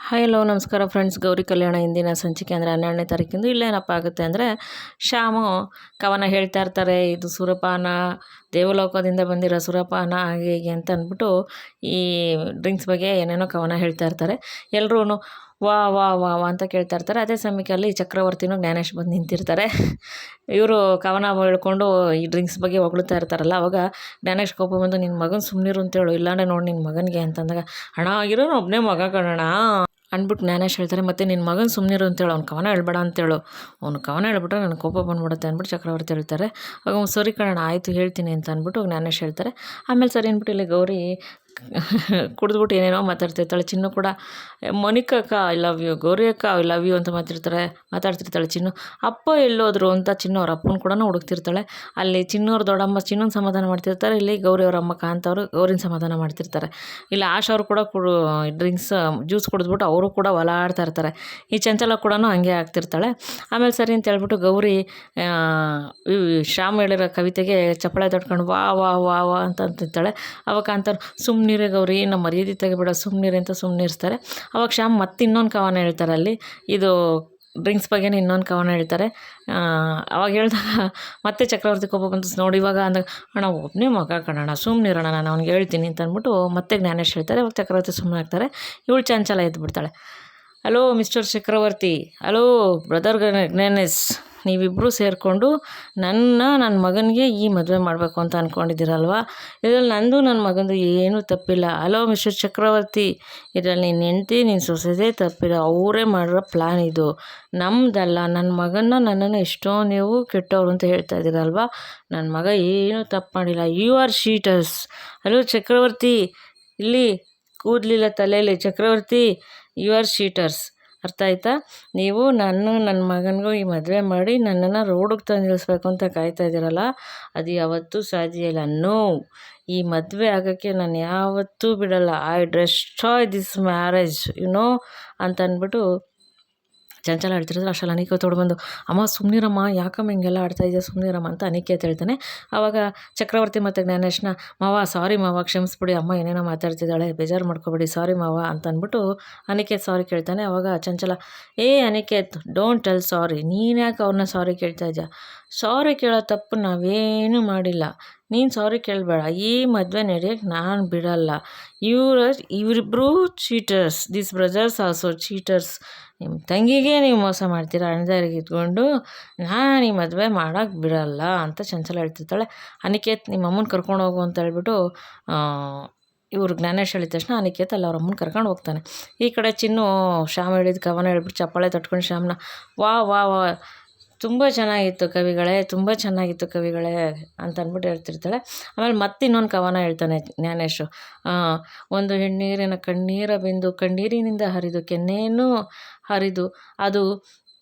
Hi hello ನಮಸ್ಕಾರ friends. Gauri ಕಲ್ಯಾಣ ಇಂದಿನ ಸಂಚಿಕೆ ಅಂದರೆ 12ನೇ ತಾರೀಕಿಂದು ಇಲ್ಲೇನಪ್ಪ ಆಗುತ್ತೆ ಅಂದರೆ, ಶ್ಯಾಮು ಕವನ ಹೇಳ್ತಾ ಇರ್ತಾರೆ. ಇದು ಸುರಪಾನ, ದೇವಲೋಕದಿಂದ ಬಂದಿರೋ ಸುರಪಾನ ಹಾಗೆ ಹೀಗೆ ಅಂತ ಅಂದ್ಬಿಟ್ಟು ಈ ಡ್ರಿಂಕ್ಸ್ ಬಗ್ಗೆ ಏನೇನೋ ಕವನ ಹೇಳ್ತಾ ಇರ್ತಾರೆ. ಎಲ್ಲರೂ ವಾ ವಾ ವಾ ವಾ ಅಂತ ಕೇಳ್ತಾ ಇರ್ತಾರೆ. ಅದೇ ಸಮಯಕ್ಕೆ ಅಲ್ಲಿ ಚಕ್ರವರ್ತಿನೂ ಜ್ಞಾನೇಶ್ ಬಂದು ನಿಂತಿರ್ತಾರೆ. ಇವರು ಕವನ ಹೇಳ್ಕೊಂಡು ಈ ಡ್ರಿಂಕ್ಸ್ ಬಗ್ಗೆ ಹೊಗಳ್ತಾ ಇರ್ತಾರಲ್ಲ, ಅವಾಗ ಜ್ಞಾನೇಶ್ ಕೋಪ ಬಂದು ನಿನ್ನ ಮಗನ ಸುಮ್ಮನಿರು ಅಂತೇಳು, ಇಲ್ಲಾಂದ್ರೆ ನೋಡಿ ನಿನ್ನ ಮಗನಿಗೆ ಅಂತಂದಾಗ, ಅಣ್ಣ ಇರೋನು ಒಬ್ಬನೇ ಮಗ ಕಣಣ್ಣ ಅಂದ್ಬಿಟ್ಟು ಜ್ಞಾನೇಶ್ ಹೇಳ್ತಾರೆ. ಮತ್ತು ನಿನ್ನ ಮಗನ ಸುಮ್ಮನಿರು ಅಂತೇಳು, ಅವ್ನು ಕವನ ಹೇಳ್ಬೇಡ ಅಂತೇಳು, ಅವ್ನು ಕವನ ಹೇಳ್ಬಿಟ್ರೆ ನನಗೆ ಕೋಪ ಬಂದ್ಬಿಡುತ್ತೆ ಅಂದ್ಬಿಟ್ಟು ಚಕ್ರವರ್ತಿ ಹೇಳ್ತಾರೆ. ಆಗ ಸರಿ ಕಣಣ್ಣ ಆಯಿತು ಹೇಳ್ತೀನಿ ಅಂತ ಅಂದ್ಬಿಟ್ಟು ಜ್ಞಾನೇಶ್ ಹೇಳ್ತಾರೆ. ಆಮೇಲೆ ಸರಿ ಅಂದ್ಬಿಟ್ಟು ಇಲ್ಲಿ ಗೌರಿ ಕುಡಿದ್ಬಿಟ್ಟು ಏನೇನೋ ಮಾತಾಡ್ತಿರ್ತಾಳೆ. ಚಿನ್ನು ಕೂಡ ಮೊನಿಕಕ್ಕ ಐ ಲವ್ ಯು, ಗೌರಿ ಅಕ್ಕ ಐ ಲವ್ ಯು ಅಂತ ಮಾತಾಡ್ತಿರ್ತಾಳೆ. ಚಿನ್ನು ಅಪ್ಪ ಎಲ್ಲೋದ್ರು ಅಂತ ಚಿನ್ನು ಅವ್ರ ಅಪ್ಪನ ಕೂಡ ಹುಡುಕ್ತಿರ್ತಾಳೆ. ಅಲ್ಲಿ ಚಿನ್ನವ್ರ ದೊಡ್ಡಮ್ಮ ಚಿನ್ನನ ಸಮಾಧಾನ ಮಾಡ್ತಿರ್ತಾರೆ. ಇಲ್ಲಿ ಗೌರಿ ಅವ್ರ ಅಮ್ಮ ಕಾಂತವರು ಗೌರಿನ ಸಮಾಧಾನ ಮಾಡ್ತಿರ್ತಾರೆ. ಇಲ್ಲಿ ಆಶಾ ಅವರು ಕೂಡ ಡ್ರಿಂಕ್ಸ್ ಜ್ಯೂಸ್ ಕುಡಿದ್ಬಿಟ್ಟು ಅವರು ಕೂಡ ಒಲಾಡ್ತಾ ಇರ್ತಾರೆ. ಈ ಚಂಚಲ ಕೂಡ ಹಂಗೆ ಆಗ್ತಿರ್ತಾಳೆ. ಆಮೇಲೆ ಸರಿ ಅಂತ ಹೇಳ್ಬಿಟ್ಟು ಗೌರಿ ಶ್ಯಾಮ್ ಹೇಳಿರೋ ಕವಿತೆಗೆ ಚಪ್ಪಳೆ ತಟ್ಕೊಂಡು ವಾ ವಾ ವಾ ವಾ ಅಂತ ಅಂತಿರ್ತಾಳೆ. ಅವಾಗ ಕಾಂತವ್ರು ಸುಮ್ಮನಿರೇ ಗೌರಿ, ನಮ್ಮ ಮರ್ಯಾದೆ ತೆಗಿಬೇಡ ಸುಮ್ಮನಿರಿ ಅಂತ ಸುಮ್ಮನಿರ್ಸ್ತಾರೆ. ಅವಾಗ ಶ್ಯಾಮ್ ಮತ್ತೆ ಇನ್ನೊಂದು ಕವನ ಹೇಳ್ತಾರೆ. ಅಲ್ಲಿ ಇದು ಡ್ರಿಂಕ್ಸ್ ಬಗ್ಗೆನೇ ಇನ್ನೊಂದು ಕವನ ಹೇಳ್ತಾರೆ. ಅವಾಗ ಹೇಳಿದಾಗ ಮತ್ತೆ ಚಕ್ರವರ್ತಿ ಕೋಪ ಬಂತು. ನೋಡಿ ಇವಾಗ ಅಂದಾಗ, ಅಣ್ಣ ಒಬ್ಬನೇ ಮಗ ಕಣಣ್ಣ ಸುಮ್ಮನಿರೋಣ, ನಾನು ಅವ್ನಿಗೆ ಹೇಳ್ತೀನಿ ಅಂತ ಅಂದ್ಬಿಟ್ಟು ಮತ್ತೆ ಜ್ಞಾನೇಶ್ ಹೇಳ್ತಾರೆ. ಅವಾಗ ಚಕ್ರವರ್ತಿ ಸುಮ್ಮನೆ ಆಗ್ತಾರೆ. ಇವಳು ಚಂಚಲ ಎದ್ಬಿಡ್ತಾಳೆ. ಹಲೋ ಮಿಸ್ಟರ್ ಚಕ್ರವರ್ತಿ, ಹಲೋ ಬ್ರದರ್ ಜ್ಞಾನೇಶ್, ನೀವಿಬ್ಬರೂ ಸೇರಿಕೊಂಡು ನನ್ನ ಮಗನಿಗೆ ಈ ಮದುವೆ ಮಾಡಬೇಕು ಅಂತ ಅಂದ್ಕೊಂಡಿದ್ದೀರಲ್ವ? ಇದರಲ್ಲಿ ನಂದು ನನ್ನ ಮಗಂದು ಏನೂ ತಪ್ಪಿಲ್ಲ. ಹಲೋ ಮಿಸ್ಟರ್ ಚಕ್ರವರ್ತಿ, ಇದರಲ್ಲಿ ನಿನ್ನ ಹೆಂಡ್ತಿ ನಿನ್ನ ಸೊಸೆದೇ ತಪ್ಪಿಲ್ಲ. ಅವರೇ ಮಾಡಿರೋ ಪ್ಲ್ಯಾನ್ ಇದು, ನಮ್ಮದಲ್ಲ. ನನ್ನ ನನ್ನನ್ನು ಎಷ್ಟೋ ನೀವು ಕೆಟ್ಟವರು ಅಂತ ಹೇಳ್ತಾ ಇದ್ದೀರಲ್ವ? ನನ್ನ ಮಗ ಏನೂ ತಪ್ಪು ಮಾಡಿಲ್ಲ. You are cheaters. Hello Chakravarthi, ಇಲ್ಲಿ ಕೂದಲಿಲ್ಲ ತಲೆಯಲ್ಲಿ ಚಕ್ರವರ್ತಿ, ಯು ಆರ್ ಶೀಟರ್ಸ್. ಅರ್ಥ ಆಯ್ತಾ? ನೀವು ನನ್ನ ಮಗನಿಗೂ ಈ ಮದುವೆ ಮಾಡಿ ನನ್ನನ್ನು ರೋಡಿಗೆ ತಂದು ನಿಲ್ಲಿಸ್ಬೇಕು ಅಂತ ಕಾಯ್ತಾ ಇದ್ದೀರಲ್ಲ, ಅದು ಯಾವತ್ತೂ ಸಾಧ್ಯ ಇಲ್ಲ. ನೋ, ಈ ಮದುವೆ ಆಗೋಕ್ಕೆ ನಾನು ಯಾವತ್ತೂ ಬಿಡಲ್ಲ. ಐ ಡೆಸ್ಟ್ರಾಯ್ ದಿಸ್ ಮ್ಯಾರೇಜ್ ಅಂತ ಅಂದ್ಬಿಟ್ಟು ಚಂಚಲ ಹೇಳ್ತಿರ್ತಾರೆ. ಅಷ್ಟರಲ್ಲಿ ಅನಿಕೇತ್ ಬಂದು, ಅಮ್ಮ ಸುಮ್ಮನಿರಮ್ಮ, ಯಾಕಮ್ಮ ಹಿಂಗೆಲ್ಲ ಆಡ್ತಾ ಇದೆಯಾ, ಸುಮ್ಮನಿರಮ್ಮ ಅಂತ ಅನಿಕೇತ್ ಹೇಳ್ತಾನೆ. ಆವಾಗ ಚಕ್ರವರ್ತಿ ಮತ್ತು ಜ್ಞಾನೇಶ್ನ, ಮಾವ ಸಾರಿ ಮಾವ, ಕ್ಷಮಿಸ್ಬಿಡಿ, ಅಮ್ಮ ಏನೇನೋ ಮಾತಾಡ್ತಿದ್ದಾಳೆ, ಬೇಜಾರು ಮಾಡ್ಕೊಬೇಡಿ, ಸಾರಿ ಮಾವ ಅಂತ ಅಂದ್ಬಿಟ್ಟು ಅನಿಕೇತ್ ಸಾರಿ ಕೇಳ್ತಾನೆ. ಆವಾಗ ಚಂಚಲ, ಅನಿಕೇತ್ ಡೋಂಟ್ ಟೆಲ್ ಸಾರಿ, ನೀನು ಯಾಕೆ ಅವ್ರನ್ನ ಸಾರಿ ಕೇಳ್ತಾ ಇದೆಯಾ? ಸಾರಿ ಕೇಳೋ ತಪ್ಪು ನಾವೇನೂ ಮಾಡಿಲ್ಲ, ನೀನು ಸಾರಿ ಕೇಳಬೇಡ. ಈ ಮದುವೆ ನಡೆಯೋಕ್ಕೆ ನಾನು ಬಿಡಲ್ಲ. ಇವರಿಬ್ಬರೂ cheaters, this brothers also cheaters. ನಿಮ್ಮ ತಂಗಿಗೆ ನೀವು ಮೋಸ ಮಾಡ್ತೀರಾ, ಅಣ್ಣದಾರಿಗೆ ಇದ್ಕೊಂಡು, ನಾನು ಈ ಮದುವೆ ಮಾಡೋಕ್ಕೆ ಬಿಡಲ್ಲ ಅಂತ ಚಂಚಲ ಹೇಳ್ತಿರ್ತಾಳೆ. ಅನಿಕೇತ್ ನಿಮ್ಮ ಅಮ್ಮನ ಕರ್ಕೊಂಡು ಹೋಗು ಅಂತ ಹೇಳ್ಬಿಟ್ಟು ಇವ್ರು ಜ್ಞಾನೇಶ್ ಹೇಳಿದ ತಕ್ಷಣ ಅನಿಕೇತ್ ಅಲ್ಲಿ ಅವ್ರ ಅಮ್ಮನ ಕರ್ಕೊಂಡು ಹೋಗ್ತಾನೆ. ಈ ಕಡೆ ಚಿನ್ನು ಶ್ಯಾಮ್ ಹೇಳಿದ ಕವನ ಹೇಳ್ಬಿಟ್ಟು ಚಪ್ಪಾಳೆ ತಟ್ಕೊಂಡು ಶ್ಯಾಮ್ನ ವಾ ವಾ ವಾ ತುಂಬ ಚೆನ್ನಾಗಿತ್ತು ಕವಿಗಳೇ, ತುಂಬ ಚೆನ್ನಾಗಿತ್ತು ಕವಿಗಳೇ ಅಂತ ಅಂದ್ಬಿಟ್ಟು ಹೇಳ್ತಿರ್ತಾಳೆ. ಆಮೇಲೆ ಮತ್ತಿನ್ನೊಂದು ಕವನ ಹೇಳ್ತಾನೆ ಜ್ಞಾನೇಶು. ಒಂದು ಹೆಣ್ಣೀರಿನ ಕಣ್ಣೀರ ಬಿಂದು ಕಣ್ಣೀರಿನಿಂದ ಹರಿದು ಕೆನ್ನೆಯನ್ನು ಹರಿದು ಅದು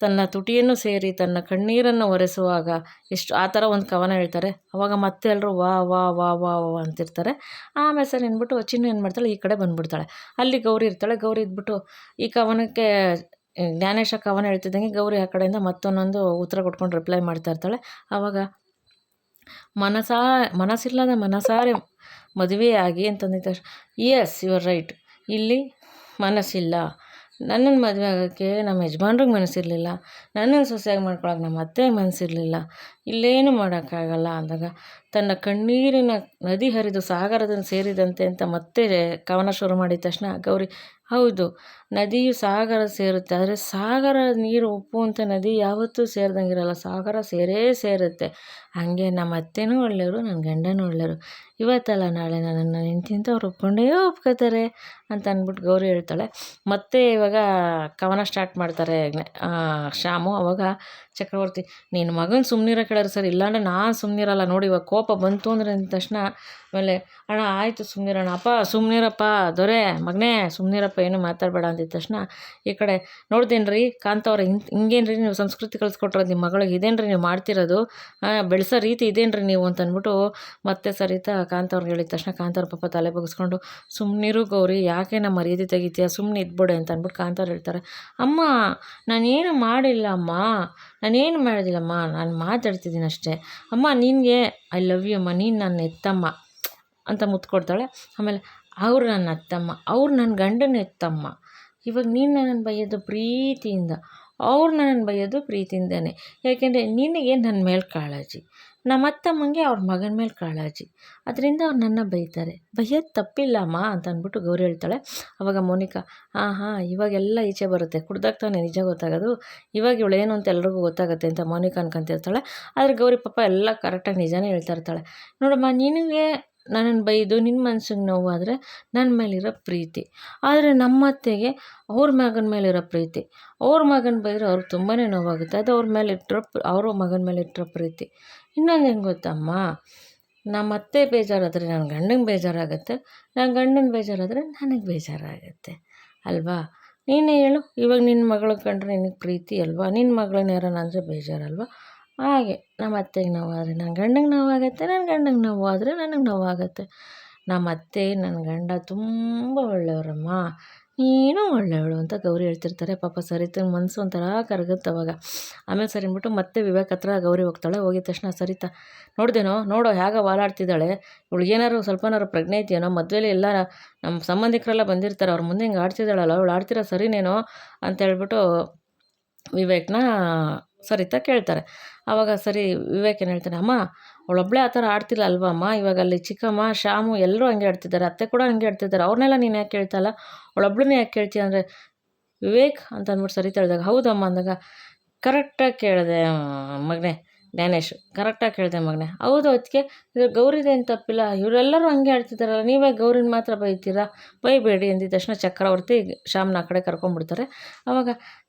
ತನ್ನ ತುಟಿಯನ್ನು ಸೇರಿ ತನ್ನ ಕಣ್ಣೀರನ್ನು ಒರೆಸುವಾಗ ಎಷ್ಟು ಆ ಥರ ಒಂದು ಕವನ ಹೇಳ್ತಾರೆ. ಅವಾಗ ಮತ್ತೆ ಎಲ್ಲರೂ ವಾ ವಾ ವಾ ವಾ ವಾ ಅಂತಿರ್ತಾರೆ. ಆಮೇಲೆ ಸರಿ ಅಂದ್ಬಿಟ್ಟು ಚಿನ್ನು ಏನು ಮಾಡ್ತಾಳೆ, ಈ ಕಡೆ ಬಂದುಬಿಡ್ತಾಳೆ. ಅಲ್ಲಿ ಗೌರಿ ಇರ್ತಾಳೆ. ಗೌರಿ ಇದ್ಬಿಟ್ಟು ಈ ಕವನಕ್ಕೆ ಜ್ಞಾನೇಶ ಕವನ ಹೇಳ್ತಿದ್ದಂಗೆ ಗೌರಿ ಆ ಕಡೆಯಿಂದ ಮತ್ತೊಂದೊಂದು ಉತ್ತರ ಕೊಟ್ಕೊಂಡು ರಿಪ್ಲೈ ಮಾಡ್ತಾ ಇರ್ತಾಳೆ. ಆವಾಗ ಮನಸ್ಸಿಲ್ಲದ ಮನಸಾರೆ ಮದುವೆಯಾಗಿ ಅಂತಂದಿದ್ದ ತಕ್ಷಣ, ಎಸ್ ಯು ಆರ್ ರೈಟ್, ಇಲ್ಲಿ ಮನಸ್ಸಿಲ್ಲ. ನನ್ನನ್ನು ಮದುವೆ ಆಗೋಕ್ಕೆ ನಮ್ಮ ಯಜಮಾನ್ರಿಗೆ ಮನಸ್ಸಿರಲಿಲ್ಲ, ನನ್ನನ್ನು ಸೊಸೆಯಾಗಿ ಮಾಡ್ಕೊಳಕ್ಕೆ ನಮ್ಮ ಅತ್ತೆಗೆ ಮನಸ್ಸಿರಲಿಲ್ಲ, ಇಲ್ಲೇನು ಮಾಡೋಕ್ಕಾಗಲ್ಲ ಅಂದಾಗ ತನ್ನ ಕಣ್ಣೀರಿನ ನದಿ ಹರಿದು ಸಾಗರದಲ್ಲಿ ಸೇರಿದಂತೆ ಅಂತ ಮತ್ತೆ ಕವನ ಶುರು ಮಾಡಿದ ತಕ್ಷಣ ಗೌರಿ, ಹೌದು ನದಿಯು ಸಾಗರ ಸೇರುತ್ತೆ, ಆದರೆ ಸಾಗರ ನೀರು ಉಪ್ಪು ಅಂತ ನದಿ ಯಾವತ್ತೂ ಸೇರಿದಂಗಿರಲ್ಲ, ಸಾಗರ ಸೇರುತ್ತೆ. ಹಾಗೆ ನಮ್ಮ ಅತ್ತೆನೂ ಒಳ್ಳೆಯವರು, ನನ್ನ ಗಂಡನೂ ಒಳ್ಳೆಯವರು, ಇವತ್ತಲ್ಲ ನಾಳೆ ನನ್ನನ್ನು ಹೆಂಡ್ತಿ ಅವ್ರು ಒಪ್ಕೊಂಡೇ ಒಪ್ಕೋತಾರೆ ಅಂತ ಅಂದ್ಬಿಟ್ಟು ಗೌರಿ ಹೇಳ್ತಾಳೆ. ಮತ್ತೆ ಇವಾಗ ಕವನ ಸ್ಟಾರ್ಟ್ ಮಾಡ್ತಾರೆ ಶ್ಯಾಮು. ಅವಾಗ ಚಕ್ರವರ್ತಿ, ನೀನು ಮಗನ ಸುಮ್ಮನಿರೋ ಕೇಳೋರು ಸರ್, ಇಲ್ಲಾಂದರೆ ನಾನು ಸುಮ್ಮನಿರಲ್ಲ ನೋಡಿ, ಇವಾಗ ಕೋಪ ಬಂತು ಅಂದರೆ ಅಂದ ತಕ್ಷಣ ಆಮೇಲೆ ಅಣ್ಣ ಆಯಿತು ಸುಮ್ಮನಿರೋಣ, ಅಪ್ಪ ಸುಮ್ಮನಿರಪ್ಪ, ದೊರೆ ಮಗನೇ ಸುಮ್ಮನಿರಪ್ಪ, ಏನು ಮಾತಾಡಬೇಡ ಅಂದಿದ್ದ ತಕ್ಷಣ ಈ ಕಡೆ ನೋಡ್ದೇನು ರೀ ಕಾಂತವ್ರೆ, ಹಿಂಗೇನು ರೀ ನೀವು ಸಂಸ್ಕೃತಿ ಕಲಿಸ್ಕೊಟ್ರೋದು ನಿಮ್ಮ ಮಗಳಿಗೆ, ಇದೇನು ರೀ ನೀವು ಮಾಡ್ತಿರೋದು, ಬೆಳೆಸೋ ರೀತಿ ಇದೇನು ರೀ ನೀವು ಅಂತ ಅಂದ್ಬಿಟ್ಟು ಮತ್ತೆ ಸರಿತಾ ಕಾಂತವ್ರಿಗೆ ಹೇಳಿದ ತಕ್ಷಣ ಕಾಂತವ್ರ ಪಾಪ ತಲೆ ಬಗ್ಸ್ಕೊಂಡು, ಸುಮ್ಮನಿರು ಗೌರಿ, ಯಾಕೆ ನಮ್ಮ ಮರ್ಯಾದೆ ತೆಗಿತೀಯ, ಸುಮ್ಮನೆ ಇದ್ಬಿಡೆ ಅಂತ ಅಂದ್ಬಿಟ್ಟು ಕಾಂತವ್ರು ಹೇಳ್ತಾರೆ. ಅಮ್ಮ ನಾನೇನು ಮಾಡಿಲ್ಲ ಅಮ್ಮ, ನಾನೇನು ಮಾಡೋದಿಲ್ಲಮ್ಮ, ನಾನು ಮಾತಾಡ್ತಿದ್ದೀನಿ ಅಷ್ಟೇ ಅಮ್ಮ, ನಿನಗೆ ಐ ಲವ್ ಯು ಅಮ್ಮ, ನೀನು ನನ್ನ ಎತ್ತಮ್ಮ ಅಂತ ಮುತ್ತು ಕೊಡ್ತಾಳೆ. ಆಮೇಲೆ ಅವ್ರು ನನ್ನ ಅತ್ತಮ್ಮ, ಅವ್ರು ನನ್ನ ಗಂಡನ ಎತ್ತಮ್ಮ, ಇವಾಗ ನೀನು ನನ್ನನ್ನು ಬೈಯೋದು ಪ್ರೀತಿಯಿಂದ, ಅವ್ರು ನನ್ನನ್ನು ಬೈಯೋದು ಪ್ರೀತಿಯಿಂದನೇ. ಯಾಕೆಂದರೆ ನಿನಗೆ ನನ್ನ ಮೇಲೆ ಕಾಳಜಿ, ನಮ್ಮ ಅತ್ತಮ್ಮಂಗೆ ಅವ್ರ ಮಗನ ಮೇಲೆ ಕಾಳಜಿ, ಅದರಿಂದ ಅವ್ರು ನನ್ನ ಬೈತಾರೆ. ಬೈಯೋದು ತಪ್ಪಿಲ್ಲಮ್ಮ ಅಂತ ಅಂದ್ಬಿಟ್ಟು ಗೌರಿ ಹೇಳ್ತಾಳೆ. ಅವಾಗ ಮೋನಿಕಾ ಹಾಂ ಇವಾಗೆಲ್ಲ ಈಚೆ ಬರುತ್ತೆ, ಕುಡ್ದಾಗ ತಾನೇ ನಿಜ ಗೊತ್ತಾಗೋದು, ಇವಾಗ ಇವಳು ಏನು ಅಂತ ಎಲ್ರಿಗೂ ಗೊತ್ತಾಗುತ್ತೆ ಅಂತ ಮೋನಿಕಾ ಅನ್ಕೊಂತಿರ್ತಾಳೆ. ಆದರೆ ಗೌರಿ ಪಾಪ ಎಲ್ಲ ಕರೆಕ್ಟಾಗಿ ನಿಜಾನೇ ಹೇಳ್ತಾ ಇರ್ತಾಳೆ. ನೋಡಮ್ಮ, ನಿನಗೆ ನನ್ನನ್ನು ಬೈದು ನಿನ್ನ ಮನ್ಸಿಗೆ ನೋವಾದರೆ ನನ್ನ ಮೇಲಿರೋ ಪ್ರೀತಿ, ಆದರೆ ನಮ್ಮ ಅತ್ತೆಗೆ ಅವ್ರ ಮಗನ ಮೇಲಿರೋ ಪ್ರೀತಿ, ಅವ್ರ ಮಗನ ಬೈದರೆ ಅವ್ರಿಗೆ ತುಂಬಾ ನೋವಾಗುತ್ತೆ, ಅದು ಅವ್ರ ಮಗನ ಮೇಲೆ ಇಟ್ಟಿರೋ ಪ್ರೀತಿ. ಇನ್ನೊಂದು ಏನು ಗೊತ್ತಮ್ಮ, ನಮ್ಮ ಅತ್ತೆ ಬೇಜಾರಾದರೆ ನನ್ನ ಗಂಡಂಗೆ ಬೇಜಾರಾಗುತ್ತೆ, ನನ್ನ ಗಂಡನ ಬೇಜಾರಾದರೆ ನನಗೆ ಬೇಜಾರಾಗುತ್ತೆ ಅಲ್ವಾ? ನೀನೇ ಹೇಳು, ಇವಾಗ ನಿನ್ನ ಮಗಳಿಗೆ ಕಂಡ್ರೆ ನಿನಗೆ ಪ್ರೀತಿ ಅಲ್ವಾ, ನಿನ್ನ ಮಗಳನ್ನ ಯಾರನ್ನ ಅಂದರೆ ಬೇಜಾರಲ್ವಾ? ಹಾಗೆ ನಮ್ಮ ಅತ್ತೆಗೆ ನೋವಾದರೆ ನನ್ನ ಗಂಡಂಗೆ ನೋವಾಗುತ್ತೆ, ನನ್ನ ಗಂಡಂಗೆ ನೋವಾದರೆ ನನಗೆ ನೋವಾಗುತ್ತೆ. ನಮ್ಮ ಅತ್ತೆ ನನ್ನ ಗಂಡ ತುಂಬ ಒಳ್ಳೆಯವರಮ್ಮ, ನೀನು ಒಳ್ಳೆಯವಳು ಅಂತ ಗೌರಿ ಹೇಳ್ತಿರ್ತಾರೆ. ಪಾಪ ಸರಿತನ ಮನಸ್ಸು ಒಂಥರ ಕರಗುತ್ತೆ ಅವಾಗ. ಆಮೇಲೆ ಸರಿ ಅಂದ್ಬಿಟ್ಟು ಮತ್ತೆ ವಿವೇಕ್ ಹತ್ರ ಗೌರಿ ಹೋಗ್ತಾಳೆ. ಹೋಗಿದ ತಕ್ಷಣ ಸರಿತಾ ನೋಡೋ ಹೇಗೆ ವಾಲಾಡ್ತಿದ್ದಾಳೆ, ಇವಳಿಗೇನಾದ್ರು ಸ್ವಲ್ಪನಾದ್ರು ಪ್ರಜ್ಞೆ ಇದೆಯೇನೋ, ಮದುವೆಲಿ ಎಲ್ಲ ನಮ್ಮ ಸಂಬಂಧಿಕರೆಲ್ಲ ಬಂದಿರ್ತಾರೆ, ಅವ್ರ ಮುಂದೆ ಹಿಂಗೆ ಆಡ್ತಿದ್ದಾಳಲ್ಲ, ಅವಳು ಆಡ್ತಿರೋ ಸರಿನೇನೋ ಅಂತ ಹೇಳ್ಬಿಟ್ಟು ವಿವೇಕ್ನ ಸರಿತಾ ಕೇಳ್ತಾರೆ. ಆವಾಗ ಸರಿ ವಿವೇಕ್ ಏನು ಹೇಳ್ತಾನೆ, ಅಮ್ಮ ಅವಳೊಬ್ಬಳೇ ಆ ಥರ ಆಡ್ತಿಲ್ಲ ಅಲ್ವಾ ಅಮ್ಮ, ಇವಾಗ ಅಲ್ಲಿ ಚಿಕ್ಕಮ್ಮ ಶ್ಯಾಮು ಎಲ್ಲರೂ ಹಂಗೆ ಆಡ್ತಿದ್ದಾರೆ, ಅತ್ತೆ ಕೂಡ ಹಂಗೆ ಆಡ್ತಿದ್ದಾರೆ, ಅವ್ರನ್ನೆಲ್ಲ ನೀನು ಯಾಕೆ ಕೇಳ್ತಲ್ಲ, ಅವಳೊಬ್ಳನ್ನೇ ಯಾಕೆ ಕೇಳ್ತೀಯ ಅಂದರೆ ವಿವೇಕ್ ಅಂತ ಅಂದ್ಬಿಟ್ಟು ಸರಿತಾ ಹೇಳಿದಾಗ ಹೌದಮ್ಮ ಅಂದಾಗ ಕರೆಕ್ಟಾಗಿ ಕೇಳಿದೆ ಮಗನೇ ಜ್ಞಾನೇಶ್, ಕರೆಕ್ಟಾಗಿ ಕೇಳಿದೆ ಮಗನೇ, ಹೌದು ಅದಕ್ಕೆ ಇದು ಗೌರಿದೇನು ತಪ್ಪಿಲ್ಲ, ಇವರೆಲ್ಲರೂ ಹಂಗೆ ಆಡ್ತಿದ್ದಾರಲ್ಲ, ನೀವೇ ಗೌರಿನ ಮಾತ್ರ ಬೈತೀರಾ, ಬೈಬೇಡಿ ಅಂದಿದ ತಕ್ಷಣ ಚಕ್ರವರ್ತಿ ಶ್ಯಾಮ್ನ ಆ ಕಡೆ ಕರ್ಕೊಂಡ್ಬಿಡ್ತಾರೆ. ಆವಾಗ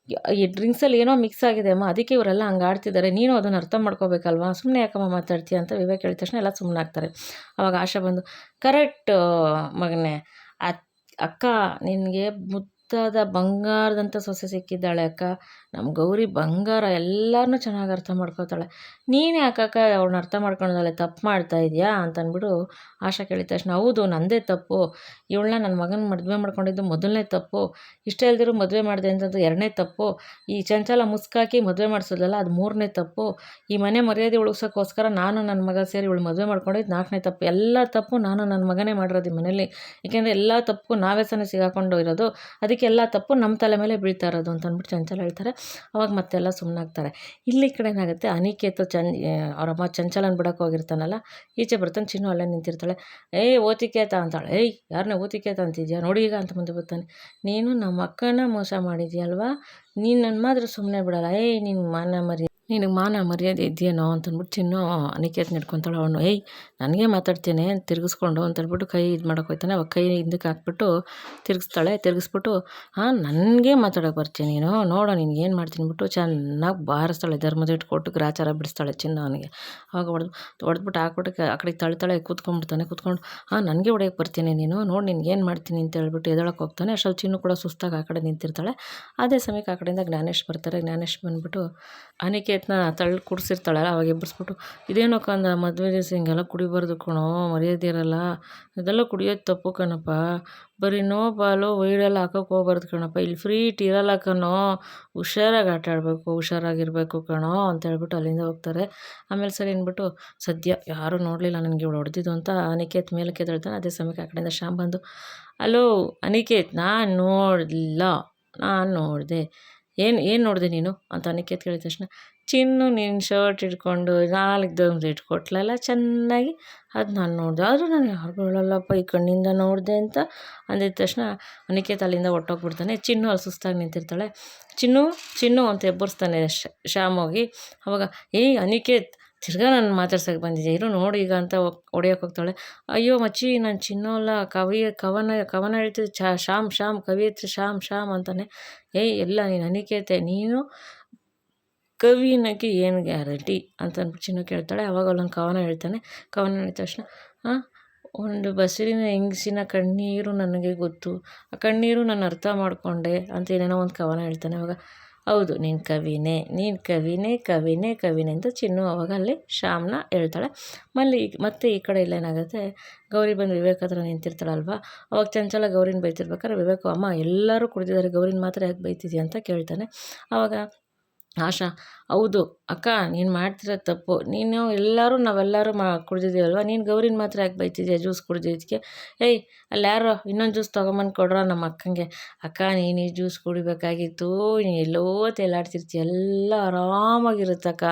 ಈ ಡ್ರಿಂಕ್ಸಲ್ಲಿ ಏನೋ ಮಿಕ್ಸ್ ಆಗಿದೆ ಅಮ್ಮ, ಅದಕ್ಕೆ ಇವರೆಲ್ಲ ಹಂಗೆ ಆಡ್ತಿದ್ದಾರೆ, ನೀನು ಅದನ್ನು ಅರ್ಥ ಮಾಡ್ಕೋಬೇಕಲ್ವಾ, ಸುಮ್ಮನೆ ಯಾಕಮ್ಮ ಮಾತಾಡ್ತೀಯ ಅಂತ ವಿವೇಕ್ ಹೇಳಿದ ತಕ್ಷಣ ಎಲ್ಲ ಸುಮ್ಮನೆ ಆಗ್ತಾರೆ. ಆವಾಗ ಆಶಾ ಬಂದು ಕರೆಕ್ಟ್ ಮಗನೇ, ಅಕ್ಕ ನಿನಗೆ ಮುತ್ತಾದ ಬಂಗಾರದಂಥ ಸೊಸೆ ಸಿಕ್ಕಿದ್ದಾಳೆ ಅಕ್ಕ, ನಮ್ಮ ಗೌರಿ ಬಂಗಾರ, ಎಲ್ಲರನ್ನೂ ಚೆನ್ನಾಗಿ ಅರ್ಥ ಮಾಡ್ಕೋತಾಳೆ, ನೀನೇ ಯಾಕಕ್ಕ ಅವ್ಳನ್ನ ಅರ್ಥ ಮಾಡ್ಕೊಳೋದಲ್ಲ ತಪ್ಪು ಮಾಡ್ತಾ ಇದೆಯಾ ಅಂತ ಅಂದ್ಬಿಟ್ಟು ಆಶಾ ಕೇಳಿದ ತಕ್ಷಣ ಹೌದು ನಂದೇ ತಪ್ಪು, ಇವಳನ್ನ ನನ್ನ ಮಗನ ಮದುವೆ ಮಾಡ್ಕೊಂಡಿದ್ದು ಮೊದಲನೇ ತಪ್ಪು, ಇಷ್ಟ ಇಲ್ದಿರೋ ಮದುವೆ ಮಾಡಿದೆ ಅಂತಂದು ಎರಡನೇ ತಪ್ಪು, ಈ ಚಂಚಲ ಮುಸ್ಕಾಕಿ ಮದುವೆ ಮಾಡಿಸೋದಲ್ಲ ಅದು ಮೂರನೇ ತಪ್ಪು, ಈ ಮನೆ ಮರ್ಯಾದೆ ಉಳಿಸೋಕ್ಕೋಸ್ಕರ ನಾನು ನನ್ನ ಮಗ ಸೇರಿ ಇವಳು ಮದುವೆ ಮಾಡ್ಕೊಂಡಿದ್ದು ನಾಲ್ಕನೇ ತಪ್ಪು, ಎಲ್ಲ ತಪ್ಪು ನಾನು ನನ್ನ ಮಗನೇ ಮಾಡಿರೋದು ಈ ಮನೇಲಿ, ಏಕೆಂದರೆ ಎಲ್ಲ ತಪ್ಪು ನಾವೇ ಸಹ ಸಿಗಾಕೊಂಡು ಇರೋದು, ಅದಕ್ಕೆ ಎಲ್ಲ ತಪ್ಪು ನಮ್ಮ ತಲೆ ಮೇಲೆ ಬೀಳ್ತಾ ಇರೋದು ಅಂತ ಅಂದ್ಬಿಟ್ಟು ಚಂಚಲ ಹೇಳ್ತಾರೆ. ಅವಾಗ ಮತ್ತೆಲ್ಲ ಸುಮ್ಮನಾಗ್ತಾರೆ. ಇಲ್ಲಿ ಕಡೆ ಏನಾಗುತ್ತೆ, ಅನಿಕೇತು ಅವರಮ್ಮ ಚಂಚಲನ ಬಿಡೋಕೆ ಹೋಗಿರ್ತಾನಲ್ಲ, ಈಚೆ ಬರ್ತಾನೆ, ಚಿನ್ನು ಅಲ್ಲೇ ನಿಂತಿರ್ತಾಳೆ. ಓತಿಕೇತ ಅಂತಾಳೆ. ಯಾರನ್ನೇ ಓತಿಕೇತ ಅಂತಿದ್ಯಾ ನೋಡಿ ಈಗ ಅಂತ ಮುಂದೆ ಬರ್ತಾನೆ. ನೀನು ನಮ್ಮ ಅಕ್ಕನ ಮೋಸ ಮಾಡಿದ್ಯಲ್ವಾ, ನೀನು ನನ್ನ ಮಾತ್ರ ಸುಮ್ಮನೆ ಬಿಡಲ್ಲ, ನಿನಗೆ ಮಾನ ಮರ್ಯಾದೆ ಇದೆಯೇನೋ ಅಂತಂದ್ಬಿಟ್ಟು ಚಿನ್ನು ಅನಿಕೇತ್ ಹಿಡ್ಕೊತಾಳೆ. ಅವನು ನನಗೆ ಮಾತಾಡ್ತೇನೆ ತಿರುಗಿಸ್ಕೊಂಡು ಅಂತೇಳ್ಬಿಟ್ಟು ಕೈ ಇದು ಮಾಡೋಕೆ ಹೋಗ್ತಾನೆ. ಅವಾಗ ಕೈ ಹಿಂದಕ್ಕೆ ಹಾಕ್ಬಿಟ್ಟು ತಿರುಗಿಸ್ಬಿಟ್ಟು ನನಗೆ ಮಾತಾಡೋಕೆ ಬರ್ತೀನಿ ನೀನು, ನೋಡೋ ನಿನ್ಗೆ ಏನು ಮಾಡ್ತೀನಿ ಅಂದ್ಬಿಟ್ಟು ಚೆನ್ನಾಗಿ ಬಾರಿಸ್ತಾಳೆ, ಧರ್ಮದ ಇಟ್ಕೊಟ್ಟು ಗ್ರಾಚಾರ ಬಿಡಿಸ್ತಾಳೆ ಚಿನ್ನ ಅವನಿಗೆ. ಆವಾಗ ಹೊಡೆದ್ಬಿಟ್ಟು ಹಾಕ್ಬಿಟ್ಟು ಆ ಕಡೆಗೆ ತಳ್ತಾಳೆ, ಕೂತ್ಕೊಂಡು ನನಗೆ ಹೊಡೆಯೋಕೆ ಬರ್ತೀನಿ ನೀನು, ನೋಡಿ ನಿನ್ಗೆ ಏನು ಮಾಡ್ತೀನಿ ಅಂತ ಹೇಳ್ಬಿಟ್ಟು ಎದಳಕ್ಕೆ ಹೋಗ್ತಾನೆ. ಅಷ್ಟರಲ್ಲಿ ಚಿನ್ನು ಕೂಡ ಸುಸ್ತಾಗಿ ಆ ಕಡೆ ನಿಂತಿರ್ತಾಳೆ. ಅದೇ ಸಮಯಕ್ಕೆ ಆ ಕಡೆಯಿಂದ ಜ್ಞಾನೇಶ್ ಬರ್ತಾರೆ. ಜ್ಞಾನೇಶ್ ಬಂದುಬಿಟ್ಟು ಅನಿಕೇತ್ನ ಕೂಡಿಸಿರ್ತಾಳಲ್ಲ, ಅವಾಗ ಎಬ್ಬರಿಸ್ಬಿಟ್ಟು ಇದೇನೋ ಕಂದ ಮದುವೆ ದಿವಸ ಹಿಂಗೆಲ್ಲ ಕುಡಿಬಾರ್ದು ಕಣೋ, ಮರ್ಯಾದೆ ಇರಲ್ಲ, ಇದೆಲ್ಲ ಕುಡಿಯೋದು ತಪ್ಪು ಕಣಪ್ಪ, ಬರೀ ನೋ ಬಾಲು ವೈಡೆಲ್ಲ ಹಾಕೋಕೆ ಹೋಗ್ಬಾರ್ದು ಕಣಪ್ಪ, ಇಲ್ಲಿ ಫ್ರೀ ಇರಲ್ಲ ಕಣೋ, ಹುಷಾರಾಗಿ ಆಟ ಆಡಬೇಕು, ಹುಷಾರಾಗಿರಬೇಕು ಕಣೋ ಅಂತ ಹೇಳ್ಬಿಟ್ಟು ಅಲ್ಲಿಂದ ಹೋಗ್ತಾರೆ. ಆಮೇಲೆ ಸರಿ ಅಂದ್ಬಿಟ್ಟು ಸದ್ಯ ಯಾರೂ ನೋಡಲಿಲ್ಲ ನನಗೆ ಇವಳು ಹೊಡೆದಿದ್ದು ಅಂತ ಅನಿಕೇತ್ ಮೇಲಕ್ಕೆ ಎದ್ದೇಳ್ತಾನೆ. ಅದೇ ಸಮಯಕ್ಕೆ ಆ ಕಡೆಯಿಂದ ಶ್ಯಾಮ್ ಬಂದು ಹಲೋ ಅನಿಕೇತ್, ನಾನು ನೋಡಿದೆ, ಏನು ನೋಡಿದೆ ನೀನು ಅಂತ ಅನಿಕೇತ್ ಕೇಳಿದ ತಕ್ಷಣ ಚಿನ್ನು ನಿನ್ನ ಶರ್ಟ್ ಇಟ್ಕೊಂಡು 4 ದಮ್ದು ಇಟ್ಕೊಟ್ಲಲ್ಲ ಚೆನ್ನಾಗಿ, ಅದು ನಾನು ನೋಡಿದೆ, ಆದರೂ ನಾನು ಯಾರಿಗೂ ಹೇಳಲ್ಲಪ್ಪ, ಈ ಕಣ್ಣಿಂದ ನೋಡಿದೆ ಅಂತ ಅಂದಿದ ತಕ್ಷಣ ಅನಿಕೇತ್ ಅಲ್ಲಿಂದ ಹೊಟ್ಟೋಗ್ಬಿಡ್ತಾನೆ. ಚಿನ್ನು ಅಲ್ಲಿ ಸುಸ್ತಾಗಿ ನಿಂತಿರ್ತಾಳೆ. ಚಿನ್ನು ಅಂತ ಎಬ್ಬರಿಸ್ತಾನೆ ಶ್ಯಾಮ್ ಹೋಗಿ. ಅವಾಗ ಅನಿಕೇತ್ ತಿರ್ಗಾ ನಾನು ಮಾತಾಡ್ಸೋಕೆ ಬಂದಿದ್ದೆ, ಇರು ನೋಡಿ ಈಗ ಅಂತ ಹೊಡೆಯೋಕೆ ಹೋಗ್ತಾಳೆ. ಅಯ್ಯೋ ಮಚ್ಚಿ, ನಾನು ಚಿನ್ನು ಅಲ್ಲ, ಕವನ ಹೇಳ್ತಿದ್ದೆ, ಶ್ಯಾಮ್ ಕವಿಯತ್ರಿ ಶ್ಯಾಮ್ ಅಂತಾನೆ. ಎಲ್ಲ ನೀನು ಅನಿಕೇತೆ, ನೀನು ಕವಿನಕ್ಕೆ ಏನು ಗ್ಯಾರಂಟಿ ಅಂತ ಅಂದ್ಬಿಟ್ಟು ಚಿನ್ನು ಕೇಳ್ತಾಳೆ. ಅವಾಗ ಅವಳೊಂದು ಕವನ ಹೇಳ್ತಾನೆ. ಕವನ ಹೇಳಿದ ತಕ್ಷಣ ಒಂದು ಬಸಿರಿನ ಹೆಂಗಸಿನ ಕಣ್ಣೀರು ನನಗೆ ಗೊತ್ತು, ಆ ಕಣ್ಣೀರು ನಾನು ಅರ್ಥ ಮಾಡಿಕೊಂಡೆ ಅಂತ ಏನೇನೋ ಒಂದು ಕವನ ಹೇಳ್ತಾನೆ. ಅವಾಗ ಹೌದು ನೀನು ಕವಿನೇ ಅಂತ ಚಿನ್ನು ಅವಾಗ ಅಲ್ಲಿ ಶ್ಯಾಮ್ನ ಹೇಳ್ತಾಳೆ. ಮತ್ತೆ ಈ ಕಡೆ ಏನಾಗುತ್ತೆ, ಗೌರಿ ಬಂದು ವಿವೇಕ್ ಹತ್ರ ನಿಂತಿರ್ತಾಳಲ್ವ, ಅವಾಗ ಚಂಚಲ ಗೌರಿನ ಬೈತಿರ್ಬೇಕಾದ್ರೆ ವಿವೇಕ್ ಅಮ್ಮ ಎಲ್ಲರೂ ಕುಡಿದಿದ್ದಾರೆ, ಗೌರಿನ ಮಾತ್ರ ಯಾಕೆ ಬೈತಿದ್ಯಾ ಅಂತ ಕೇಳ್ತಾನೆ. ಆವಾಗ ಆಶಾ: ಹೌದು ಅಕ್ಕ, ನೀನು ಮಾಡ್ತಿರೋದು ತಪ್ಪು. ನೀನು ನಾವೆಲ್ಲರೂ ಕುಡ್ದಿದ್ದೀವಲ್ವ, ನೀನು ಗೌರಿನ ಮಾತ್ರ ಯಾಕೆ ಬೈತಿದ್ಯಾ ಜ್ಯೂಸ್ ಕುಡ್ದಿದ್ದಕ್ಕೆ? ಏಯ್, ಅಲ್ಲಿ ಯಾರೋ ಇನ್ನೊಂದು ಜ್ಯೂಸ್ ತೊಗೊಂಬಂದು ಕೊಡ್ರೋ ನಮ್ಮ ಅಕ್ಕಂಗೆ. ಅಕ್ಕ, ನೀನು ಈ ಜ್ಯೂಸ್ ಕುಡಿಬೇಕಾಗಿತ್ತು, ನೀನು ಎಲ್ಲೋ ತೇಲಾಡ್ತಿರ್ತೀಯ, ಎಲ್ಲ ಆರಾಮಾಗಿರುತ್ತಕ್ಕ,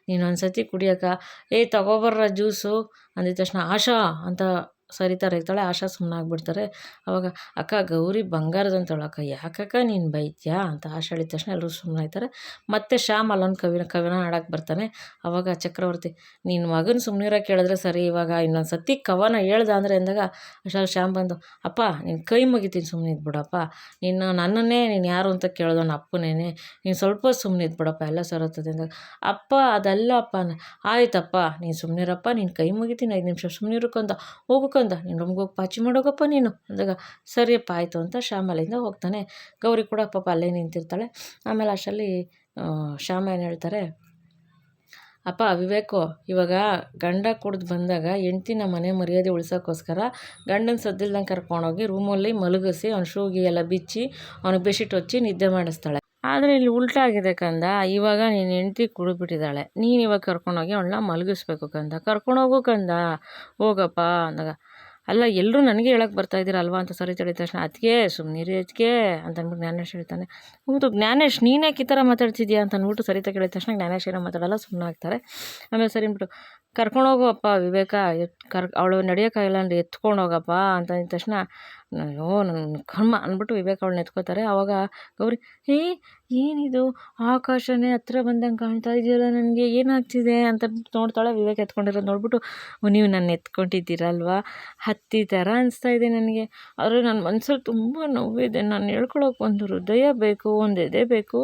ನೀನು ಒಂದು ಸತಿ ಕುಡಿಯಕ್ಕ. ಏಯ್, ತಗೊಬರ್ರ ಜ್ಯೂಸು ಅಂದಿದ ತಕ್ಷಣ ಆಶಾ ಅಂತ ಸರಿತಾ ರೇಗ್ತಾಳೆ. ಆಶಾ ಸುಮ್ಮನಾಗ್ಬಿಡ್ತಾರೆ. ಅವಾಗ ಅಕ್ಕ, ಗೌರಿ ಬಂಗಾರದಂತಳಕ್ಕ, ಯಾಕಕ್ಕ ನೀನು ಬೈತ್ಯಾ ಅಂತ ಆಶಾ ಹೇಳಿದ ತಕ್ಷಣ ಎಲ್ಲರೂ ಸುಮ್ಮನಾಯ್ತಾರೆ. ಮತ್ತೆ ಶ್ಯಾಮ್ ಅಲ್ಲೊಂದು ಕವಿನ ಹಾಡಕ್ಕೆ ಬರ್ತಾನೆ. ಅವಾಗ ಚಕ್ರವರ್ತಿ: ನಿನ್ನ ಮಗನ ಸುಮ್ಮನಿರೋಕೆ ಹೇಳಿದ್ರೆ ಸರಿ, ಇವಾಗ ಇನ್ನೊಂದು ಸತಿ ಕವನ ಹೇಳ್ದ ಅಂದರೆ ಅಂದಾಗ ಶ್ಯಾಮ್ ಬಂದು: ಅಪ್ಪ, ನಿನ್ನ ಕೈ ಮುಗಿತೀನಿ, ಸುಮ್ಮನೆ ಇದ್ಬಿಡಪ್ಪ, ನನ್ನನ್ನೇ ನೀನು ಯಾರು ಅಂತ ಕೇಳೋದು ನನ್ನ ಅಪ್ಪನೇನೆ, ನೀನು ಸ್ವಲ್ಪ ಸುಮ್ಮನೆ ಇದ್ಬಿಡಪ್ಪ, ಎಲ್ಲ ಸರೋತದೆ ಅಂದಾಗ ಅಪ್ಪ ಅದಲ್ಲ ಅಪ್ಪ. ಆಯ್ತಪ್ಪ, ನೀನು ಸುಮ್ಮನಿರಪ್ಪ, ನೀನು ಕೈ ಮುಗಿತೀನಿ, 5 ನಿಮಿಷ ಸುಮ್ಮನಿರುಕ್ಕಂದ, ಹೋಗಕ್ಕಂದ, ನೀನು ರೂಮ್ಗೆ ಹೋಗಿ ಪಾಚಿ ಮಾಡೋಗಪ್ಪ ನೀನು ಅಂದಾಗ ಸರಿಯಪ್ಪ ಆಯಿತು ಅಂತ ಶ್ಯಾಮ್ ಅಲ್ಲಿಂದ ಹೋಗ್ತಾನೆ. ಗೌರಿ ಕೂಡ ಪಾಪ ಅಲ್ಲೇ ನಿಂತಿರ್ತಾಳೆ. ಆಮೇಲೆ ಅಷ್ಟರಲ್ಲಿ ಶ್ಯಾಮ ಏನು ಹೇಳ್ತಾರೆ: ಅಪ್ಪ ವಿವೇಕು, ಇವಾಗ ಗಂಡ ಕುಡ್ದು ಬಂದಾಗ ಹೆಂಡ್ತಿನ ಮನೆ ಮರ್ಯಾದೆ ಉಳ್ಸೋಕ್ಕೋಸ್ಕರ ಗಂಡನ ಸದ್ದಿಲ್ದಂಗೆ ಕರ್ಕೊಂಡೋಗಿ ರೂಮಲ್ಲಿ ಮಲಗಿಸಿ ಅವ್ನ ಶೂಗಿ ಎಲ್ಲ ಬಿಚ್ಚಿ ಅವ್ನಿಗೆ ಬೆಡ್ಶೀಟ್ ಹೊಚ್ಚಿ ನಿದ್ದೆ ಮಾಡಿಸ್ತಾಳೆ. ಆದರೆ ಇಲ್ಲಿ ಉಲ್ಟಾ ಆಗಿದೆ ಕಂದ. ಇವಾಗ ನೀನು ಹೆಂಡ್ತಿ ಕುಡಿದ್ಬಿಟ್ಟಿದ್ದಾಳೆ, ನೀನು ಇವಾಗ ಕರ್ಕೊಂಡೋಗಿ ಅವಳನ್ನ ಮಲಗಿಸ್ಬೇಕು ಕಂದ, ಕರ್ಕೊಂಡೋಗು ಕಂದ, ಹೋಗಪ್ಪ ಅಂದಾಗ ಅಲ್ಲ, ಎಲ್ಲರೂ ನನಗೆ ಹೇಳಕ್ಕೆ ಬರ್ತಾ ಇದ್ದೀರ ಅಲ್ವಾ ಅಂತ ಸರಿ ಹೇಳಿದ ತಕ್ಷಣ ಅದಕ್ಕೆ ಸುಮ್ಮನಿರಿ ಅದಕ್ಕೆ ಅಂತ ಅಂದ್ಬಿಟ್ಟು ಜ್ಞಾನೇಶ್ ಹೇಳ್ತಾನೆ. ಹೌದು ಜ್ಞಾನೇಶ್, ನೀನ್ಯಾಕೆ ಈ ಥರ ಮಾತಾಡ್ತಿದ್ಯಾ ಅಂತ ಅಂದ್ಬಿಟ್ಟು ಸರಿತಾ ಕೇಳಿದ ತಕ್ಷಣ ಜ್ಞಾನೇಶ್ ಏನೋ ಮಾತಾಡಲ್ಲ, ಸುಮ್ಮನೆ ಆಗ್ತಾರೆ. ಆಮೇಲೆ ಸರಿ ಅಂದ್ಬಿಟ್ಟು ಕರ್ಕೊಂಡೋಗಪ್ಪ ವಿವೇಕ, ಅವಳು ನಡೆಯೋಕ್ಕಾಗಿಲ್ಲ ಅಂದರೆ ಎತ್ಕೊಂಡೋಗಪ್ಪ ಅಂತ ಅಂದ ತಕ್ಷಣ ಅಯ್ಯೋ ನನ್ನ ಕರ್ಮ ಅಂದ್ಬಿಟ್ಟು ವಿವೇಕ್ ಅವಳನ್ನ ಎತ್ಕೋತಾರೆ. ಆವಾಗ ಗೌರಿ: ಏನಿದು ಆಕಾಶನೇ ಹತ್ರ ಬಂದಂಗೆ ಕಾಣ್ತಾ ಇದೆಯಲ್ಲ, ನನಗೆ ಏನಾಗ್ತಿದೆ ಅಂತ ನೋಡ್ತಾಳೆ. ವಿವೇಕ್ ಎತ್ಕೊಂಡಿರೋದು ನೋಡ್ಬಿಟ್ಟು: ನೀವು ನನ್ನ ಎತ್ಕೊಂಡಿದ್ದೀರಲ್ವಾ, ಹತ್ತಿ ಥರ ಅನಿಸ್ತಾ ಇದೆ ನನಗೆ, ಆದರೆ ನನ್ನ ಮನ್ಸಲ್ಲಿ ತುಂಬ ನೋವಿದೆ, ನಾನು ಹೇಳ್ಕೊಳಕ್ಕೆ ಒಂದು ಹೃದಯ ಬೇಕು, ಒಂದು ಎದೆ ಬೇಕು,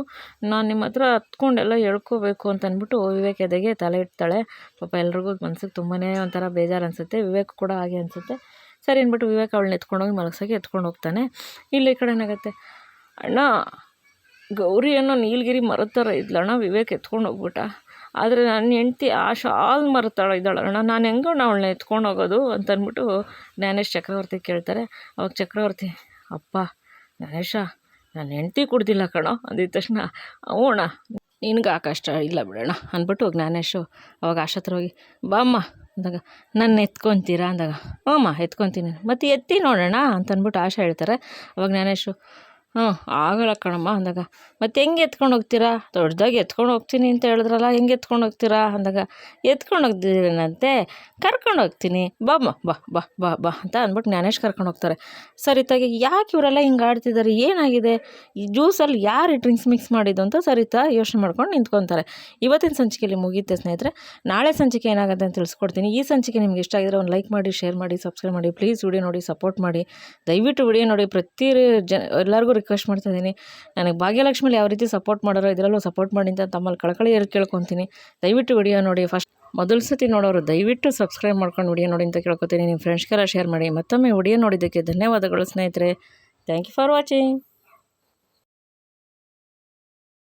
ನಾನು ನಿಮ್ಮ ಹತ್ರ ಹತ್ಕೊಂಡೆಲ್ಲ ಹೇಳ್ಕೋಬೇಕು ಅಂತ ಅಂದ್ಬಿಟ್ಟು ವಿವೇಕ್ ಎದೆಗೆ ತಲೆ ಇಡ್ತಾಳೆ. ಪಾಪ ಎಲ್ರಿಗೂ ಮನ್ಸಿಗೆ ತುಂಬಾ ಒಂಥರ ಬೇಜಾರು ಅನಿಸುತ್ತೆ. ವಿವೇಕ್ ಕೂಡ ಹಾಗೆ ಅನಿಸುತ್ತೆ. ಸರಿ ಅಂದ್ಬಿಟ್ಟು ವಿವೇಕ್ ಅವಳನ್ನ ಎತ್ಕೊಂಡೋಗಿ ಮಲಗ್ಸೋಕ್ಕೆ ಎತ್ಕೊಂಡು ಹೋಗ್ತಾನೆ. ಇಲ್ಲಿ ಈ ಕಡೆ ಏನಾಗುತ್ತೆ: ಅಣ್ಣ, ಗೌರಿ ಅನ್ನೋ ನೀಲಗಿರಿ ಮರದ ಥರ ಇದ್ಲಣ್ಣ, ವಿವೇಕ್ ಎತ್ಕೊಂಡು ಹೋಗ್ಬಿಟ್ಟ, ಆದರೆ ನನ್ನ ಹೆಂಡ್ತಿ ಆಶಾ ಹಾಲು ಮರದ ಇದ್ದಾಳಣ್ಣ, ನಾನು ಹೆಂಗಣ್ಣ ಅವಳನ್ನ ಎತ್ಕೊಂಡು ಹೋಗೋದು ಅಂತ ಅಂದ್ಬಿಟ್ಟು ಜ್ಞಾನೇಶ್ ಚಕ್ರವರ್ತಿ ಕೇಳ್ತಾರೆ. ಅವಾಗ ಚಕ್ರವರ್ತಿ: ಅಪ್ಪ ಜ್ಞಾನೇಶ, ನನ್ನ ಹೆಂಡ್ತಿ ಕುಡ್ದಿಲ್ಲ ಕಣೋ ಅಂದಿದ ತಕ್ಷಣ ಅಣ್ಣ ನಿನಗೆ ಆ ಕಷ್ಟ ಇಲ್ಲ ಬಿಡೋಣ ಅಂದ್ಬಿಟ್ಟು ಜ್ಞಾನೇಶು ಅವಾಗ ಆಶಾ ಹತ್ರ ಹೋಗಿ: ಬಾಮ್ಮ ಅಂದಾಗ ನನ್ನ ಎತ್ಕೊತೀರಾ ಅಂದಾಗ ಹ್ಞೂಮ್ಮ ಎತ್ಕೊತೀನಿ, ಮತ್ತು ಎತ್ತಿ ನೋಡೋಣ ಅಂತ ಅಂದ್ಬಿಟ್ಟು ಆಶಾ ಹೇಳ್ತಾರೆ. ಅವಾಗ ಜ್ಞಾನೇಶು: ಆಗಲ್ಲ ಕಣಮ್ಮ ಅಂದಾಗ ಮತ್ತು ಹೆಂಗೆ ಎತ್ಕೊಂಡು ಹೋಗ್ತೀರಾ, ದೊಡ್ಡದಾಗಿ ಎತ್ಕೊಂಡು ಹೋಗ್ತೀನಿ ಅಂತ ಹೇಳಿದ್ರಲ್ಲ, ಹೆಂಗೆ ಎತ್ಕೊಂಡು ಹೋಗ್ತೀರಾ ಅಂದಾಗ ಎತ್ಕೊಂಡು ಹೋಗ್ತೀನಂತೆ, ಕರ್ಕೊಂಡು ಹೋಗ್ತೀನಿ, ಬಾಮ್ಮ ಬಾ ಬಾ ಬಾ ಬಾ ಅಂತ ಅಂದ್ಬಿಟ್ಟು ಜ್ಞಾನೇಶ್ ಕರ್ಕೊಂಡು ಹೋಗ್ತಾರೆ. ಸರಿತಾಗಿ ಯಾಕೆ ಇವರೆಲ್ಲ ಹಿಂಗೆ ಆಡ್ತಿದ್ದಾರೆ, ಏನಾಗಿದೆ, ಈ ಜ್ಯೂಸಲ್ಲಿ ಯಾರು ಡ್ರಿಂಕ್ಸ್ ಮಿಕ್ಸ್ ಮಾಡಿದ್ದು ಅಂತ ಸರಿತಾ ಯೋಚನೆ ಮಾಡ್ಕೊಂಡು ನಿಂತ್ಕೊತಾರೆ. ಇವತ್ತಿನ ಸಂಚಿಕೆಯಲ್ಲಿ ಮುಗಿಯುತ್ತೆ ಸ್ನೇಹಿತರೆ. ನಾಳೆ ಸಂಚಿಕೆ ಏನಾಗುತ್ತೆ ಅಂತ ತಿಳಿಸ್ಕೊಡ್ತೀನಿ. ಈ ಸಂಚಿಕೆ ನಿಮ್ಗೆ ಇಷ್ಟ ಆಗಿದ್ರೆ ಒಂದು ಲೈಕ್ ಮಾಡಿ, ಶೇರ್ ಮಾಡಿ, ಸಬ್ಸ್ಕ್ರೈಬ್ ಮಾಡಿ, ಪ್ಲೀಸ್ ವಿಡಿಯೋ ನೋಡಿ ಸಪೋರ್ಟ್ ಮಾಡಿ. ದಯವಿಟ್ಟು ವಿಡಿಯೋ ನೋಡಿ. ಎಲ್ಲರಿಗೂ ರಿಕ್ವೆಸ್ಟ್ ಮಾಡ್ತಾ ಇದ್ದೀನಿ, ನನಗೆ ಭಾಗ್ಯಲಕ್ಷ್ಮಿಲಿ ಯಾವ ರೀತಿ ಸಪೋರ್ಟ್ ಮಾಡೋರು ಇದರಲ್ಲೂ ಸಪೋರ್ಟ್ ಮಾಡಿ ಅಂತ ತಮ್ಮಲ್ಲಿ ಕಳಕಳಿ ಕೇಳ್ಕೊತೀನಿ. ದಯವಿಟ್ಟು ವಿಡಿಯೋ ನೋಡಿ. ಫಸ್ಟ್ ಮೊದಲ ಸತಿ ನೋಡೋರು ದಯವಿಟ್ಟು ಸಬ್ಸ್ಕ್ರೈಬ್ ಮಾಡ್ಕೊಂಡು ವಿಡಿಯೋ ನೋಡಿ ಅಂತ ಕೇಳ್ಕೊತೀನಿ. ನಿಮ್ಮ ಫ್ರೆಂಡ್ಸ್ಗೆಲ್ಲ ಶೇರ್ ಮಾಡಿ. ಮತ್ತೊಮ್ಮೆ ವಿಡಿಯೋ ನೋಡಿದ್ದಕ್ಕೆ ಧನ್ಯವಾದಗಳು ಸ್ನೇಹಿತರೆ. Thank you for watching.